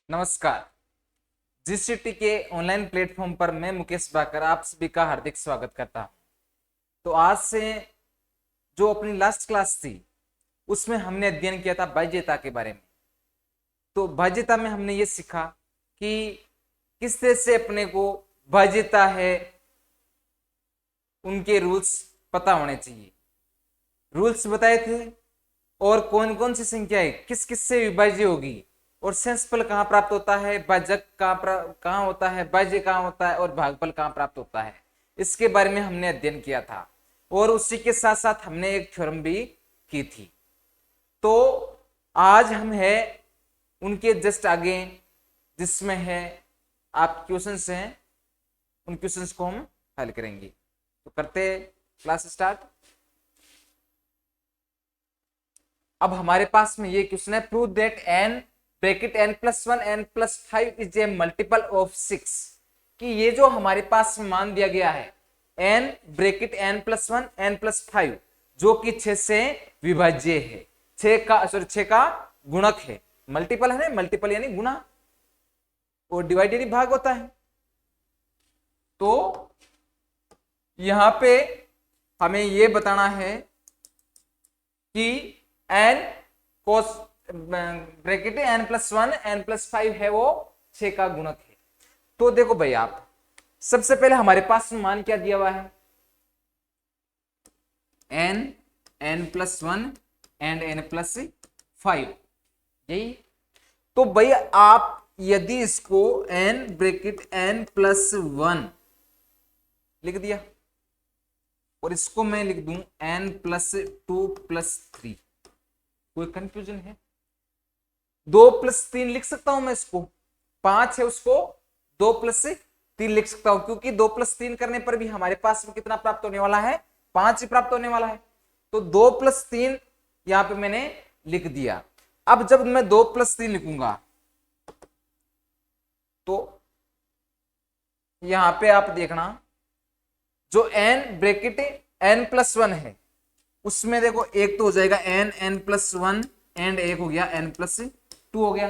नमस्कार। जीसीटी के online platform पर मैं मुकेश बाकर आप सभी का हार्दिक स्वागत करता हूं। तो आज से जो अपनी लास्ट क्लास थी उसमें हमने अध्ययन किया था बाह्यता के बारे में। तो बाह्यता में हमने ये सीखा कि किस तरह से अपने को बाह्यता है उनके रूल्स पता होने चाहिए। रूल्स बताए थे और कौन कौन सी संख्याएं किस किस से विभाज्य होगी और शेषफल कहाँ प्राप्त होता है, भाजक कहाँ होता है, भाज्य कहाँ होता है और भागफल कहाँ प्राप्त होता है, इसके बारे में हमने अध्ययन किया था। और उसी के साथ साथ हमने एक थ्योरम भी की थी। तो आज हम है उनके जस्ट आगे जिसमें है आप क्वेश्चंस हैं, उन क्वेश्चंस को हम हल करेंगे। तो करते क्लास स्टार्ट। अब हमारे पास में ये क्वेश्चन है, prove that n bracket n plus 1 n plus 5 is a multiple of 6। कि ये जो हमारे पास मान दिया गया है n bracket n plus 1 n plus 5 जो कि 6 से विभाज्य है, 6 का गुणक है। मल्टीपल है ना, मल्टीपल यानी गुणा और डिवाइडेड भाग होता है। तो यहां पे हमें ये बताना है कि n cos bracket n plus 1 n plus 5 है वो 6 का गुणक है। तो देखो भाई, आप सबसे पहले हमारे पास मान क्या दिया हुआ है, n plus 1 and n plus 5, यही। तो भाई आप यदि इसको n ब्रैकेट n प्लस 1 लिख दिया और इसको मैं लिख दूं n प्लस 2 प्लस 3, कोई कंफ्यूजन है? 2 प्लस 3 लिख सकता हूं मैं, इसको 5 है उसको 2 प्लस 3 लिख सकता हूं, क्योंकि 2 प्लस 3 करने पर भी हमारे पास में कितना प्राप्त होने वाला है, 5 ही प्राप्त होने वाला है। तो 2 प्लस 3 यहां पे मैंने लिख दिया। अब जब मैं 2 प्लस 3 लिखूंगा तो यहां पे आप देखना, जो n ब्रैकेट n प्लस 1 है उसमें देखो एक तो हो जाएगा n प्लस 1 एंड एक हो गया n प्लस 2 हो गया।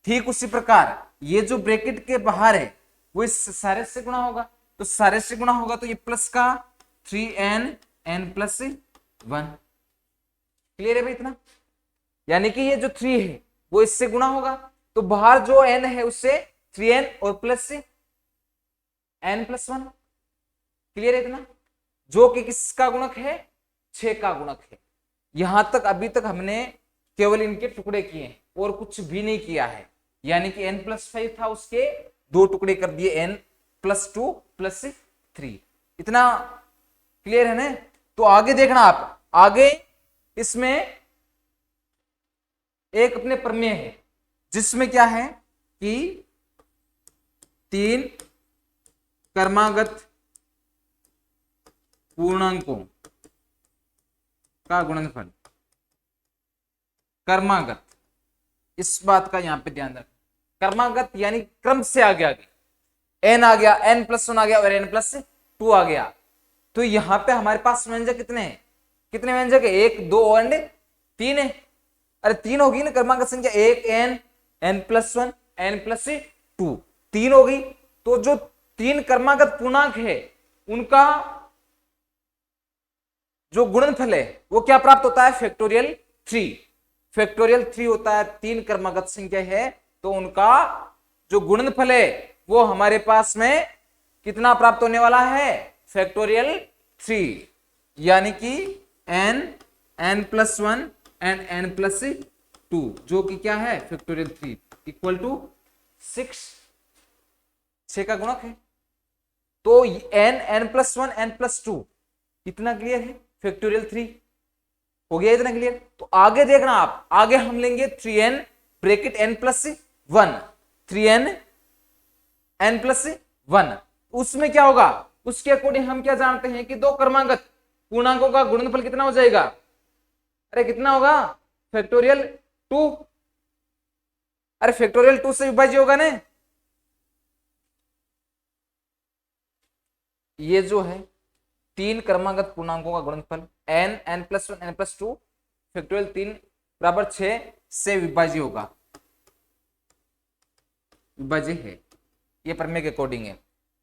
ठीक उसी प्रकार ये जो ब्रैकेट के बाहर है वो इस सारे से गुणा होगा, तो सारे से गुणा होगा तो ये प्लस का 3n n प्लस 1। क्लियर है भाई इतना? यानी कि ये जो 3 है वो इससे गुणा होगा, तो बाहर जो n है उससे 3n और प्लस n प्लस 1। क्लियर है इतना? जो कि किसका गुणक है, 6 का गुणक है। यहां तक अभी तक हमने केवल इनके टुकड़े किए और कुछ भी नहीं किया है। यानी कि n प्लस 5 था, उसके 2 टुकड़े कर दिए, n प्लस 2 प्लस 3। इतना क्लियर है ना? तो आगे देखना आप, आगे इसमें एक अपने प्रमेय है जिसमें क्या है कि 3 क्रमागत पूर्णांकों का गुणनफल, क्रमागत, इस बात का यहां पे ध्यान रख। क्रमागत यानी क्रम से आगे आगे, n आ गया, n प्लस 1 आ गया और n प्लस 2 आ गया। तो यहां पे हमारे पास व्यंजक कितने हैं, कितने व्यंजक है, 1 2 और 3 है। अरे 3 होगी ना क्रमागत संख्या, 1 n प्लस 1 n प्लस 2, 3 होगी। तो जो 3 क्रमागत पूर्णांक है उनका जो गुणनफल है वो क्या प्राप्त होता है, फैक्टोरियल 3। फैक्टोरियल 3 होता है, 3 क्रमागत संख्या है तो उनका जो गुणनफल है वो हमारे पास में कितना प्राप्त होने वाला है, फैक्टोरियल 3। यानी कि n plus 1 and n plus 2 जो कि क्या है, फैक्टोरियल 3 इक्वल टू 6 का गुणक है। तो n प्लस 1 n प्लस 2 इतना क्लियर है, फैक्टोरियल 3 हो गया इतना क्लियर। तो आगे देखना आप, आगे हम लेंगे 3n bracket n plus 1, 3n n plus 1। उसमें क्या होगा, उसके अकॉर्डिंग हम क्या जानते हैं कि 2 क्रमागत पूर्णांकों का गुणनफल कितना हो जाएगा, अरे कितना होगा, फैक्टोरियल 2। अरे फैक्टोरियल 2 से विभाज्य होगा ना, ये जो है 3 क्रमागत पूर्णांकों का गुणनफल n plus 1 n plus 2 factorial 3 बराबर 6 से विभाज्य होगा। विभाज्य है, ये प्रमेय के अकॉर्डिंग है।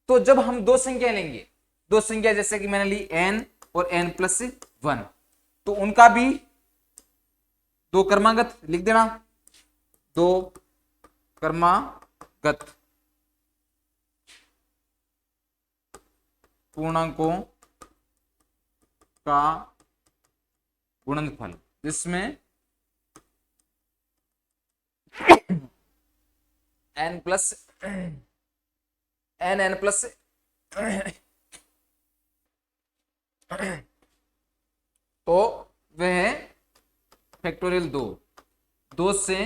तो जब हम दो संख्या लेंगे, दो संख्या जैसे कि मैंने ली n और n+1, तो उनका भी दो क्रमागत लिख देना, दो क्रमागत पूर्णांकों का गुणनफल, जिसमें n प्लस n प्लस तो वह फैक्टोरियल दो से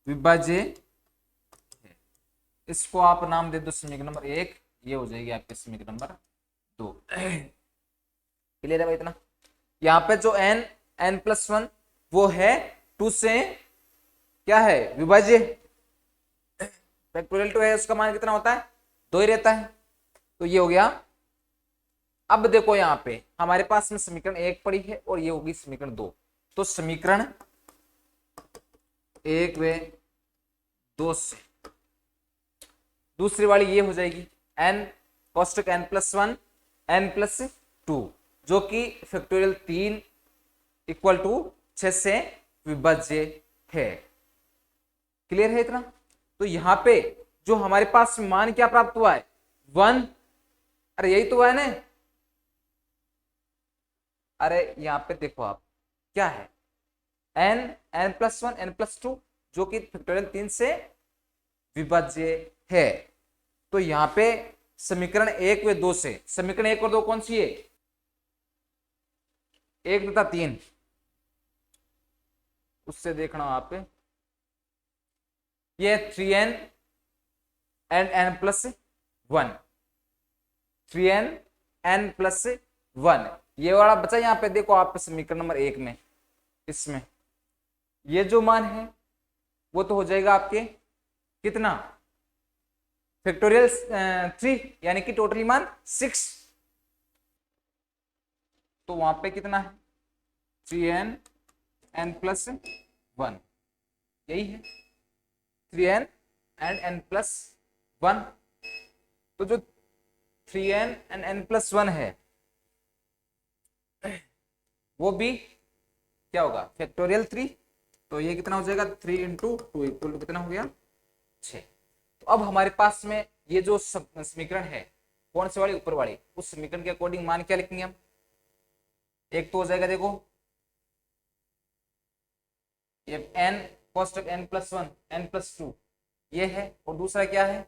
विभाज्य है। इसको आप नाम दे दो समीकरण नंबर 1, ये हो जाएगी आपके समीकरण नंबर 2। क्लियर है भाई इतना? यहाँ पे जो n+1 वो है 2 से क्या है, विभाज्य। फैक्टोरियल 2 है, उसका मान कितना होता है, 2 ही रहता है। तो ये हो गया। अब देखो यहाँ पे हमारे पास में समीकरण 1 पड़ी है और ये होगी समीकरण 2। तो समीकरण 1 व 2 से दूसरी वाली ये हो जाएगी n कोष्टक n+1 n+2, जो कि फैक्टोरियल 3 इक्वल टू 6 से विभाज्य है। क्लियर है इतना? तो यहां पे जो हमारे पास मान क्या प्राप्त हुआ है, 1। अरे यही तो हुआ है ना। अरे यहां पे देखो आप क्या है, n+1 n+2 जो कि फैक्टोरियल 3 से विभाज्य है। तो यहां पे समीकरण 1 व 2 से, समीकरण 1 और 2 कौन सी है, 1 तथा 3, उससे देखना आप ये 3n and n+1, 3n n+1 ये वाला बचा। यहां पे देखो आप समीकरण नंबर 1 में, इसमें ये जो मान है वो तो हो जाएगा आपके कितना, फैक्टोरियल 3, यानी कि टोटली मान 6। तो वहां पे कितना है, 3n n+1, यही है 3n and n+1। तो जो 3n and n+1 है वो भी क्या होगा, फैक्टोरियल 3। तो ये कितना हो जाएगा, 3 × 2 इक्वल टू कितना हो गया, 6। तो अब हमारे पास में ये जो समीकरण है, कौन से वाली, ऊपर वाली, उस समीकरण के अकॉर्डिंग मान क्या लिखेंगे हम। एक तो हो जाएगा देखो ये n कोष्टक n+1 n+2 ये है, और दूसरा क्या है,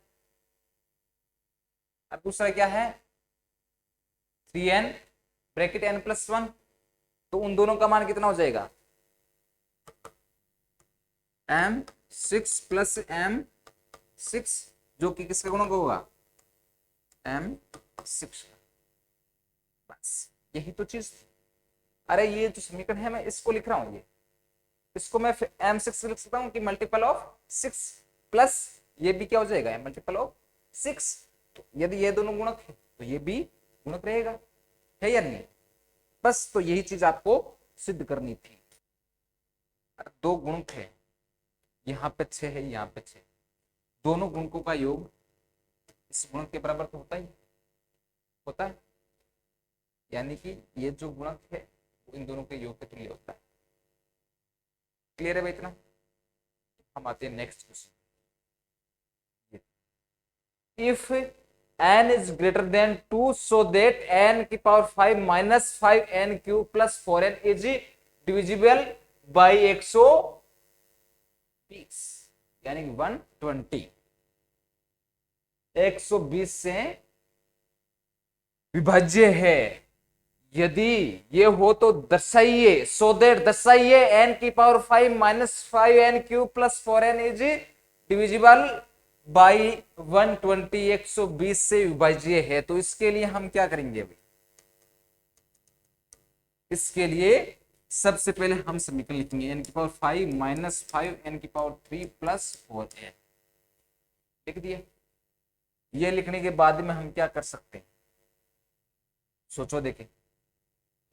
अब दूसरा क्या है 3n ब्रैकेट n+1। तो उन दोनों का मान कितना हो जाएगा, m6 + m6 जो कि किसका गुणक होगा, m6। बस यही तो चीज। अरे ये जो समीकरण है मैं इसको लिख रहा हूं, ये इसको मैं m6 लिख सकता हूं कि मल्टीपल ऑफ 6 प्लस ये भी क्या हो जाएगा, मल्टीपल ऑफ 6। तो यदि ये दोनों गुणक है तो ये भी गुणक रहेगा, है या नहीं। बस तो यही चीज आपको सिद्ध करनी थी। दो गुणक है, यहाँ पे 6 है, यहाँ पे 6, दोनों गुणकों का योग इस गुणक के बराबर तो होता है, यानी कि ये जो गुणक है वो इन दोनों के योग के तुल्य होता है। क्लियर है भाई इतना? हम आते हैं next question. If n is greater than 2 so that n⁵ minus 5n³ plus 4n is divisible by 120, यानी 120, 120 से विभाज्य है। यदि ये हो तो दर्शाइए, सो दैट दर्शाइए n⁵ minus 5n³ plus 4n is divisible by 120, 120 से विभाज्य है। तो इसके लिए हम क्या करेंगे अभी, इसके लिए सबसे पहले हम समीकरण लिखेंगे n⁵ minus 5n³ plus 4n, लिख दिया। ये लिखने के बाद में हम क्या कर सकते हैं, सोचो देखें।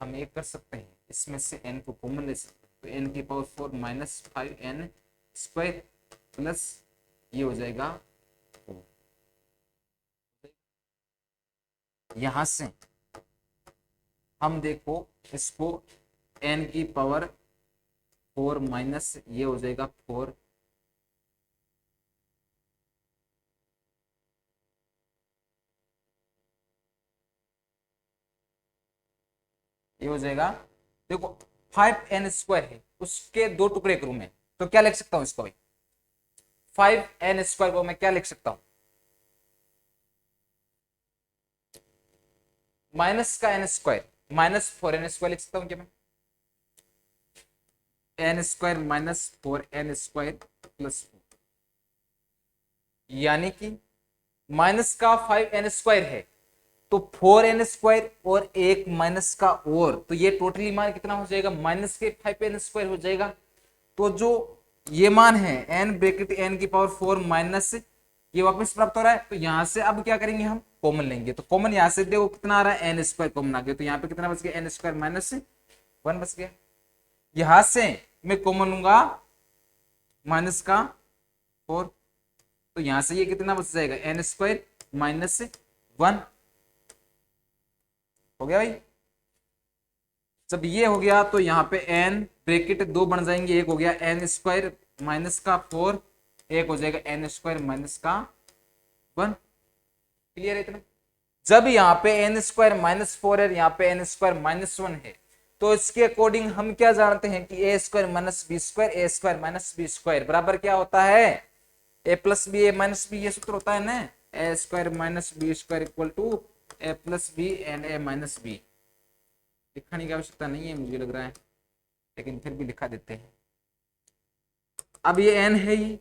हम एक कर सकते हैं, इसमें से n को कॉमन ले सकते हैं, तो n⁵ minus 5n² plus ये हो जाएगा 4। यहां से हम देखो इसको n की पावर 4 माइनस ये हो जाएगा 4, ये हो जाएगा। देखो 5n² है, उसके 2 टुकड़े करूं मैं तो क्या लिख सकता हूं इसको भाई, 5n² को मैं क्या लिख सकता हूं, माइनस का n² -4n² लिख सकता हूं क्या मैं, n² -4n² प्लस 4, यानी कि माइनस का 5n² है तो 4n² और एक माइनस का और, तो ये टोटली मान कितना हो जाएगा, माइनस के 5n² हो जाएगा। तो जो ये मान है n ब्रैकेट n की पावर 4 माइनस ये वापस प्राप्त हो रहा है, तो यहां से अब क्या करेंगे हम कॉमन लेंगे, तो कॉमन यहां से देखो कितना आ रहा है, n² कॉमन आ गया, तो यहाँ पे कितना बच गया, n² माइनस 1 बच गया। यहां से मैं कॉमन लूंगा माइनस का 4, तो यहां से ये कितना बच जाएगा, n² माइनस 1 हो गया भाई। जब ये हो गया तो यहाँ पे n ब्रैकेट 2 बन जाएंगे, एक हो गया n² माइनस का 4, एक हो जाएगा n² माइनस का 1। क्लियर है इतना। जब यहाँ पे n² माइनस 4 है, यहाँ पे n² माइनस 1 है, तो इसके अकॉर्डिंग हम क्या जानते हैं कि a² minus b² minus b² बराबर क्या होता है, a plus b a minus b, ये सूत्र होता है ना, a² minus b² equal to a plus b and a minus b. लिखने की आवश्यकता नहीं है मुझे लग रहा है, लेकिन फिर भी लिखा देते हैं। अब ये n है, ये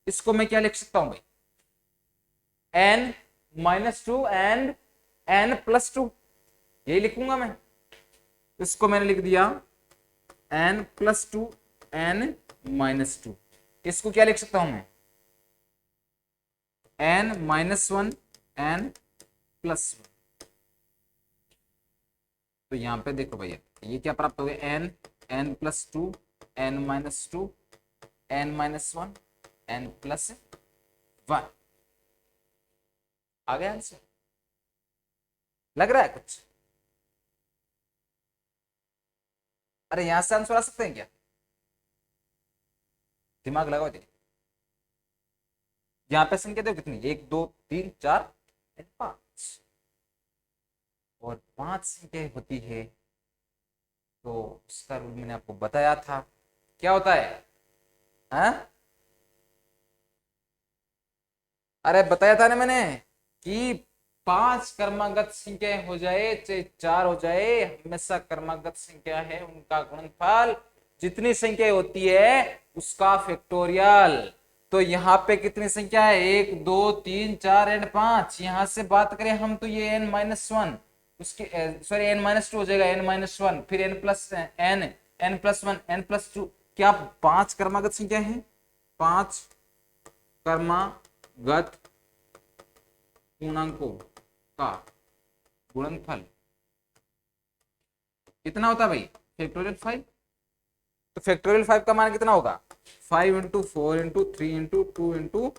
इसको मैं क्या लिख सकता हूं भाई, n -2 एंड n प्लस 2, यही लिखूंगा मैं। इसको मैंने लिख दिया n प्लस 2 n माइनस 2, इसको क्या लिख सकता हूं मैं, n -1 n प्लस 1। तो यहाँ पे देखो भैया ये क्या प्राप्त हो गया, n plus 2 n minus 2 n minus 1 n plus 1 आ गया आंसर। लग रहा है कुछ, अरे यहां से आंसर आ सकते हैं क्या, दिमाग लगाओ जी। यहाँ पे संख्या देखो कितनी, 1 2 3 4 5, और 5 संख्या होती है, तो उसका रूल मैंने आपको बताया था, क्या होता है, हाँ? अरे बताया था ना मैंने कि 5 क्रमागत संख्याएं हो जाए चाहे 4 हो जाए, हमेशा क्रमागत संख्या है उनका गुणनफल जितनी संख्या होती है उसका फैक्टोरियल। तो यहाँ पे कितनी संख्या है, 1 2 3 4 एंड 5, यहां से बात करें हम तो ये n-1 उसके सॉरी n-2 हो जाएगा, n-1 फिर n प्लस n+1 n+2, क्या 5 क्रमागत संख्या है, 5 क्रमागत पूर्णांकों का गुणनफल कितना होता है भाई, फैक्टोरियल 5। तो फैक्टोरियल 5 का मान कितना होगा, 5 × 4 × 3 × 2 ×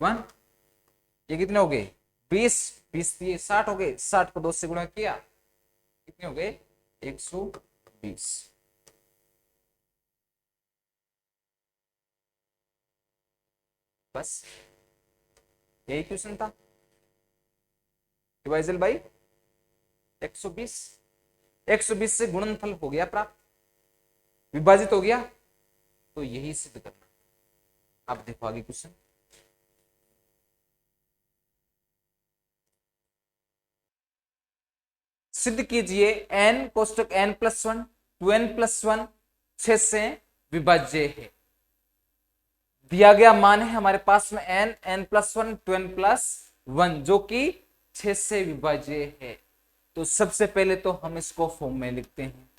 1, ये कितने हो गए 20, 20 दिए 60 हो गए, 60 को 2 से गुणा किया कितने हो गए 120। बस यही क्वेश्चन था डिवाइजल बाई 120, 120 से गुणनफल हो गया प्राप्त, विभाजित हो गया, तो यही सिद्ध करना। अब देखो आगे क्वेश्चन, सिद्ध कीजिए n कोष्टक n+1 2n+1 6 से विभाज्य है। दिया गया मान है हमारे पास में n n+1 2n+1 जो कि 6 से विभाज्य है। तो सबसे पहले तो हम इसको फॉर्म में लिखते हैं,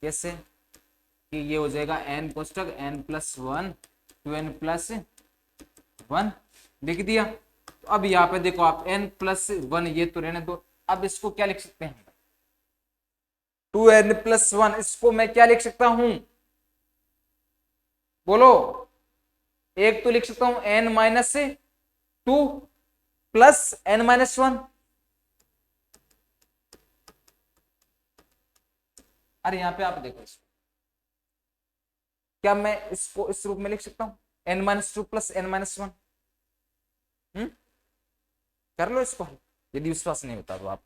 कैसे कि ये हो जाएगा n कोष्टक n+1 2n+1 लिख दिया। तो अब यहाँ पे देखो आप n+1 ये तो रहने दो, अब इसको क्या लिख सकते हैं 2n+1, इसको मैं क्या लिख सकता हूं बोलो, एक तो लिख सकता हूं n-1 2 प्लस n-1। अरे यहां पे आप देखो इसको, क्या मैं इसको इस रूप में लिख सकता हूं n-2 प्लस n-1? कर लो इसको, यदि विश्वास नहीं होता तो आप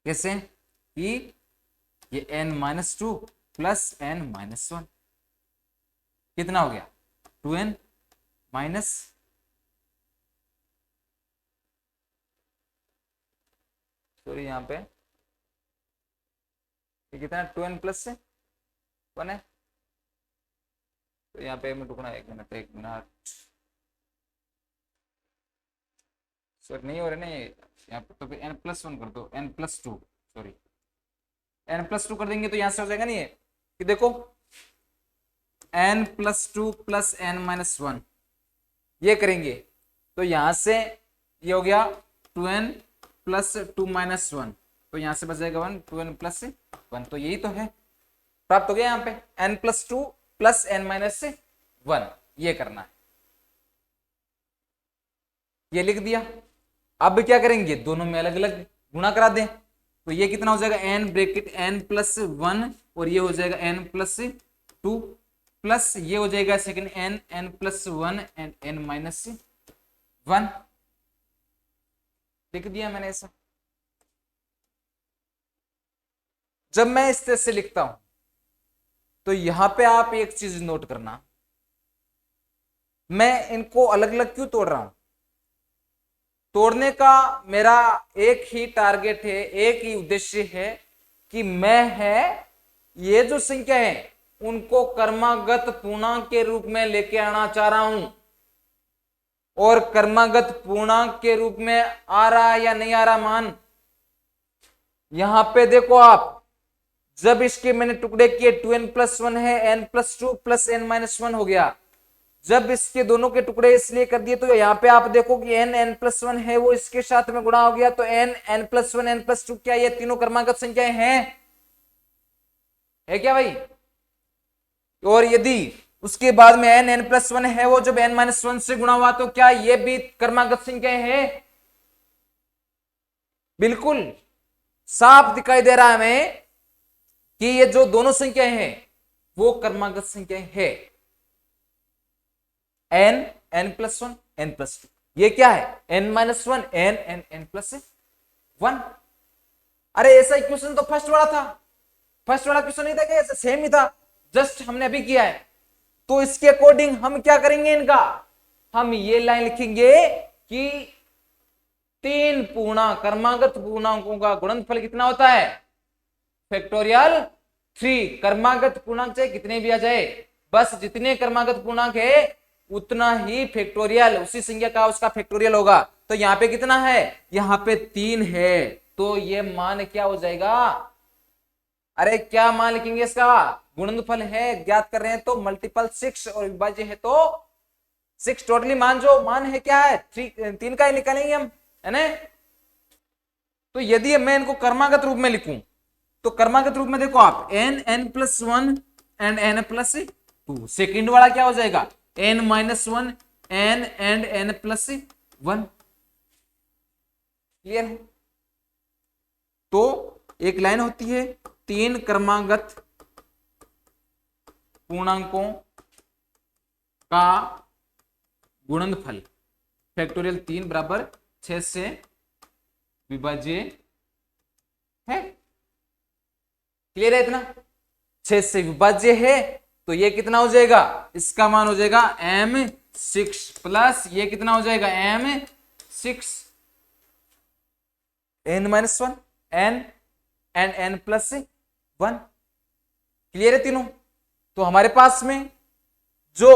कैसे कि ये n-2 प्लस n-1 कितना हो गया 2n माइनस, सॉरी यहां पे ये कितना 2n प्लस 1 है, तो यहाँ पे मैं रुकना 1 मिनट सर नहीं हो रहा ना ये, यहाँ पे तो फिर n+1 कर दो, n+2 सॉरी n+2 कर देंगे तो यहाँ से हो जाएगा नहीं ये कि देखो n+2 प्लस n-1 ये करेंगे तो यहाँ से ये हो गया 2n प्लस 2-1, तो यहाँ से बच जाएगा 1, 2n प्लस 1, तो यही तो है प्राप्त हो गया यहाँ पे n+2 प्लस n-1 ये करना है, ये लिख दिया। अब क्या करेंगे, दोनों में अलग अलग गुणा करा दें, तो ये कितना हो जाएगा n ब्रैकेट n+1 और ये हो जाएगा n+2 प्लस ये हो जाएगा सेकंड n+1 एंड n-1 लिख दिया मैंने ऐसा। जब मैं इस तरह से लिखता हूं तो यहां पे आप एक चीज नोट करना, मैं इनको अलग अलग क्यों तोड़ रहा हूं, तोड़ने का मेरा एक ही टारगेट है, एक ही उद्देश्य है कि मैं है ये जो संख्या है उनको कर्मागत पूर्णांक के रूप में लेके आना चाह रहा हूं, और कर्मागत पूर्णांक के रूप में आ रहा है या नहीं आ रहा मान, यहां पे देखो आप जब इसके मैंने टुकड़े किए 2n+1 है, n+2 प्लस n-1 हो गया, जब इसके दोनों के टुकड़े इसलिए कर दिए तो यहाँ पे आप देखो कि n+1 है वो इसके साथ में गुणा हो गया, तो n+1 n+2 क्या ये तीनों क्रमागत संख्याएं हैं, है क्या भाई? और यदि उसके बाद में n+1 है वो जब n-1 से गुणा हुआ तो क्या ये भी क्रमागत संख्याएं हैं? बिल्कुल साफ दिखाई दे रहा है हमें कि ये जो दोनों संख्याएं हैं वो क्रमागत संख्याएं हैं, n+1 n+2, ये क्या है n-1 n+1। अरे ऐसा इक्वेशन तो फर्स्ट वाला था, फर्स्ट वाला क्वेश्चन नहीं था क्या, ऐसा सेम ही था, जस्ट हमने अभी किया है। तो इसके अकॉर्डिंग हम क्या करेंगे, इनका हम ये लाइन लिखेंगे कि तीन पूर्णांक क्रमागत पूर्णांकों का गुणनफल कितना होता है फैक्टोरियल 3। क्रमागत पूर्णांक चाहे कितने भी आ जाए, बस जितने क्रमागत पूर्णांक है उतना ही फैक्टोरियल उसी संख्या का उसका फैक्टोरियल होगा। तो यहाँ पे कितना है, यहाँ पे 3 है, तो ये मान क्या हो जाएगा, अरे क्या मान लिखेंगे इसका, गुणनफल है ज्ञात कर रहे हैं तो मल्टीपल 6 और विभाज्य है तो 6, टोटली मान जो मान है क्या है 3 का ही निकालेंगे हम, है ना। तो यदि मैं इनको क्रमागत रूप में लिखूं तो क्रमागत रूप में देखो आप n+1 एंड n+2, सेकंड वाला क्या हो जाएगा n-1 n and n+1, clear है। तो एक लाइन होती है तीन क्रमागत पूर्णांकों का गुणनफल फैक्टोरियल 3 बराबर 6 से विभाज्य है, क्लियर है इतना, 6 से विभाज्य है, तो ये कितना हो जाएगा, इसका मान हो जाएगा m6 प्लस ये कितना हो जाएगा m6 n-1 n and n+1, clear है तीनों। तो हमारे पास में जो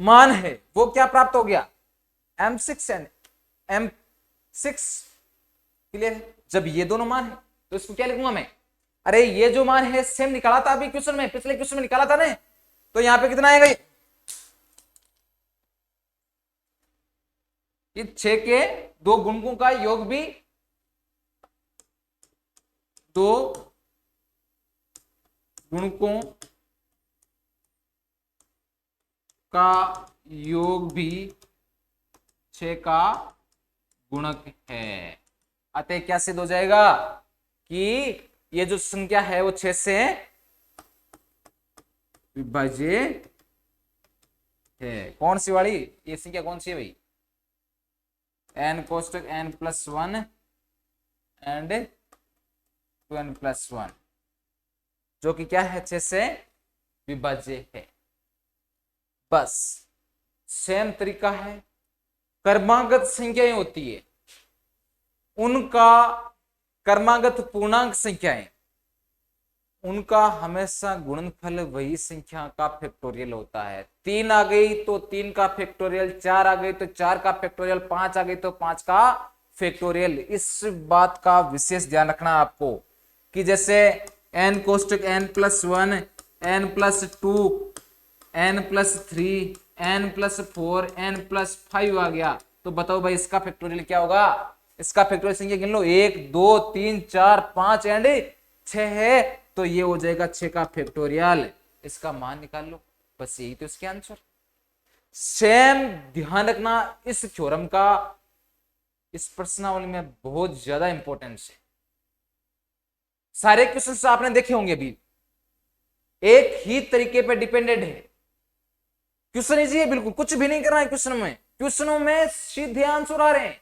मान है वो क्या प्राप्त हो गया m6 एंड m6, क्लियर है। जब ये दोनों मान है तो इसको क्या लिखूंगा मैं, अरे ये जो मान है सेम निकाला था अभी क्वेश्चन में, पिछले क्वेश्चन में निकाला था ना, तो यहां पे कितना आएगा ये 6 के दो गुणकों का योग भी 2 गुणकों का योग भी 6 का गुणक है। अतः क्या सिद्ध हो जाएगा कि ये जो संख्या है वो 6 से विभाज्य है। कौन सी वाली ये संख्या कौन सी है भाई? n कोष्टक n+1 एंड 2n+1 जो कि क्या है 6 से विभाज्य है। बस सेम तरीका है। क्रमागत संख्याएं होती है उनका क्रमागत पूर्णांक संख्याएं उनका हमेशा गुणनफल वही संख्या का फैक्टोरियल होता है। 3 आ गई तो 3 का फैक्टोरियल, 4 आ गई तो 4 का फैक्टोरियल, 5 आ गई तो 5 का फैक्टोरियल। इस बात का विशेष ध्यान रखना आपको कि जैसे n कोष्टक n+1 n+2 n+3 n+4 n+5 आ गया तो बताओ भाई इसका फैक्टोरियल क्या होगा? इसका फैक्टोरियल संख्या गिन लो, 1 2 3 4 5 एंड 6 है तो ये हो जाएगा 6 का फैक्टोरियल। इसका मान निकाल लो, बस यही तो इसके आंसर। सेम ध्यान रखना इस थ्योरम का इस प्रश्नावली में बहुत ज्यादा इंपॉर्टेंस है। सारे क्वेश्चंस आपने देखे होंगे अभी, एक ही तरीके पे डिपेंडेंट है। क्वेश्चन इजी है, बिल्कुल कुछ भी नहीं करना है क्वेश्चनों में सीधे आंसर आ रहे हैं।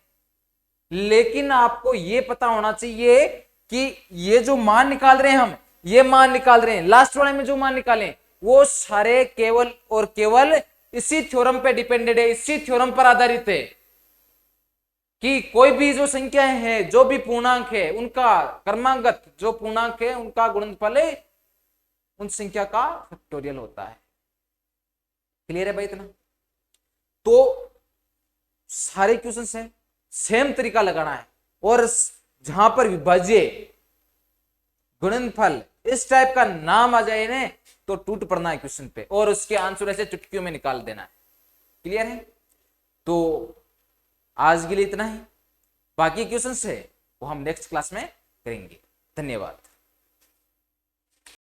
लेकिन आपको यह पता होना चाहिए कि ये जो मान निकाल रहे हैं हम, ये मान निकाल रहे हैं, लास्ट वाले में जो मान निकालें वो सारे केवल और केवल इसी थ्योरम पे डिपेंडेंट है, इसी थ्योरम पर आधारित है कि कोई भी जो संख्याएं हैं, जो भी पूर्णांक है, उनका क्रमागत जो पूर्णांक है उनका गुणनफल उन संख्या का फैक्टोरियल होता है। क्लियर है भाई इतना? तो सारे क्वेश्चन है सेम तरीका लगाना है और जहां पर विभाज्य गुणनफल इस टाइप का नाम आ जाए ना तो टूट पड़ना है क्वेश्चन पे और उसके आंसर ऐसे चुटकियों में निकाल देना है। क्लियर है? तो आज के लिए इतना ही, बाकी क्वेश्चंस है वो हम नेक्स्ट क्लास में करेंगे। धन्यवाद।